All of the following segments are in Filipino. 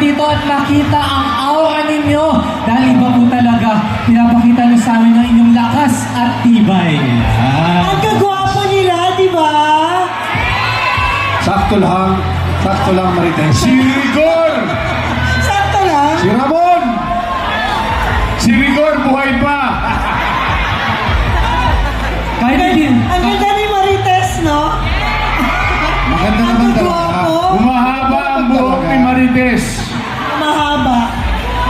dito at makita ang aura ninyo. Dahil iba po talaga, pinapakita nyo sa amin ang inyong lakas at tibay. Ang kagwapo nila, di ba? Sakto lang Marites. Si Rigor! Sakto lang. Si Ramon! Si Rigor buhay pa! Kahit hindi. Ang ganda ni Marites, no? Maganda naman Ang talaga. kagwapo. Umahaba ang buhok ni Marites. Mahaba.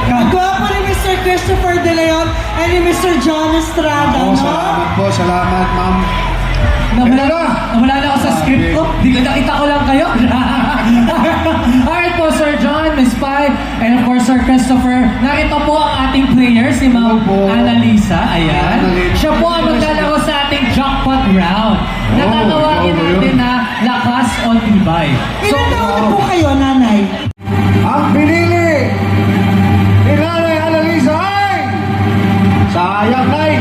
Ang gwapo ni Mr. Christopher De Leon and ni Mr. John Estrada, Oo, no? salamat po. Salamat, ma'am. Nawala na ako sa script ko. Di ka nakita ko lang kayo. Alright po, Sir John, Miss Pai, and of course, Sir Christopher. Nakita po ang ating players, si Ma'am Hello po. Annalisa. Ayan. Annalisa. Siya po ang maglalaro sa ating jackpot round. Natatawagin natin na lakas o tibay. Ilan taon na po kayo, nanay? Ang pinili ni Nanay Annalisa ay sayang nay.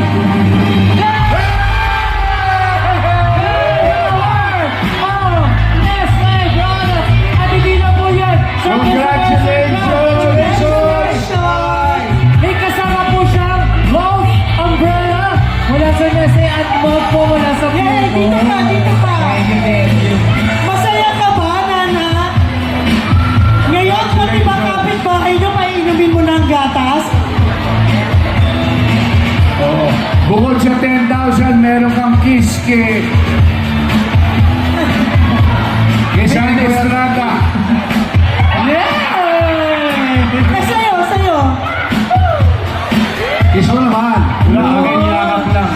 May kasama po siyang golf umbrella. Mula sa Nese at Bob po mula sa Yay! Dito pa, dito pa! Thank you. Masaya ka ba, Nana? Ngayon, pati ba kapitbahay nyo, painumin mo ng gatas? Oo. Bukod sa 10,000, meron kang kiss kay Sandy Estrada. Eh, sa'yo. Kiss mo naman. Wala, ang yakap lang.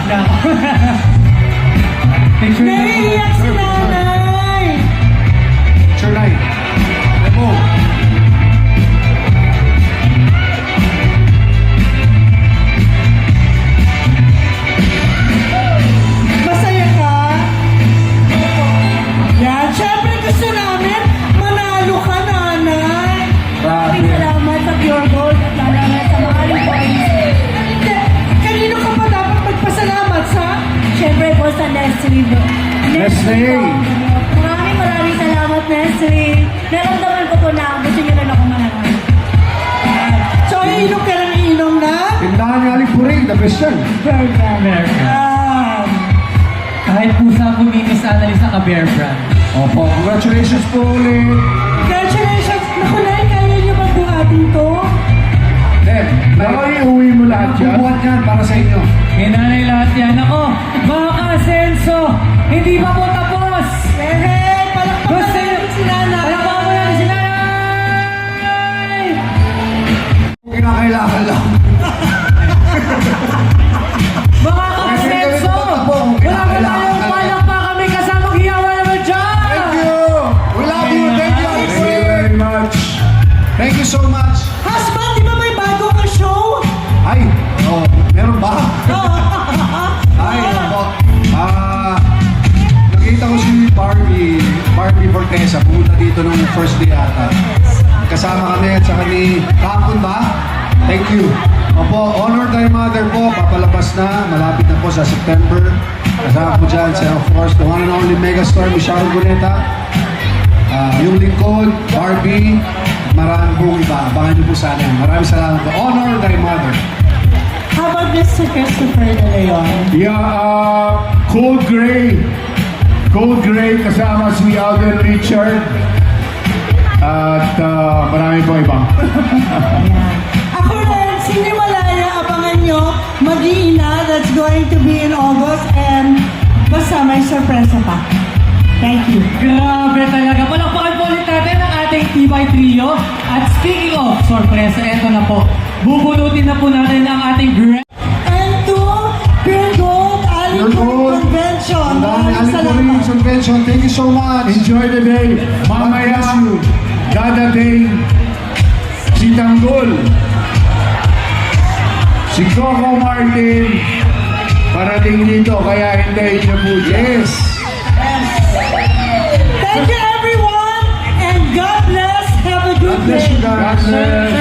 Picture na po. Naiiyak si nanay! Sure nay. Ano? Masaya ka? Yan, syempre gusto namin manalo ka, nanay. Grabe. Salamat sa Pure Gold at salamat sa mga points. Kanino ka pa dapat magpasalamat sa? Siyempre po sa Nestle. Nestle. Maraming salamat, Nestle. Naramdaman ko po na gusto niyo rin ako mananalo. So, iinom ka ng iinom na? Tindahan ni Aling Puring, the best yan. Yan. Kahit pusa po ni Miss Annalisa ka Bear Brand. Opo, congratulations po ulit. Congratulations! Naku, Nay, kaya niyo magbuhatin to? Then, Ako iuwi mo lahat yan. bubuhat yan para sa inyo. Hinanay lahat yan. Ako, mga ka-asenso, hindi pa po tapos. Hey, palakpakan Gusto niyo, natin si nanay. palakpakan mo natin si nanay! Kinakailangan lang. Mga ka-asenso, wala ba tayong palakpakan? May kasamang hiyawa naman dyan! Thank you. We love you. Thank you, Aling Thank you Puring. very much. Thank you so much. Husband, di ba may bago ka show? Ay, meron ba? Ay, ako. Nakita ko si Barbie Fortesa, pumunta dito nung first day ata. Kasama kami at saka ni Kapon ba? Thank you. Opo, Honor Thy Mother po, papalabas na, malapit na po sa September. Kasama po dyan, of course, the one and only megastar, Michelle Guneta. Yung lingkod, Barbie, marami pong iba. Abangan niyo po sana. Maraming salamat po. Honor Thy Mother. How about Mr. Christopher De Leon? Yeah, Cold Gray. Cold Gray kasama si Alden Richard. At marami po iba. Ako rin, Sinimalaya, abangan nyo, mag-iina, that's going to be in August, and basta may sorpresa pa. Thank you. Grabe talaga. Palakpakan po ulit natin ang ating Tibay Trio. At speaking of sorpresa, eto na po. Bubunutin na po natin ang ating grand. And to Pure Gold Pure Gold. Convention. Ang dami Maraming Aling Puring salamat. Convention. Thank you so much. Enjoy the day. Mamaya, God bless you. dadating si Tanggol, si Coco Martin, parating dito, kaya hintayin niyo po dyan. Yes. Thank you everyone, and God bless. Have a good God bless day. you guys. God bless.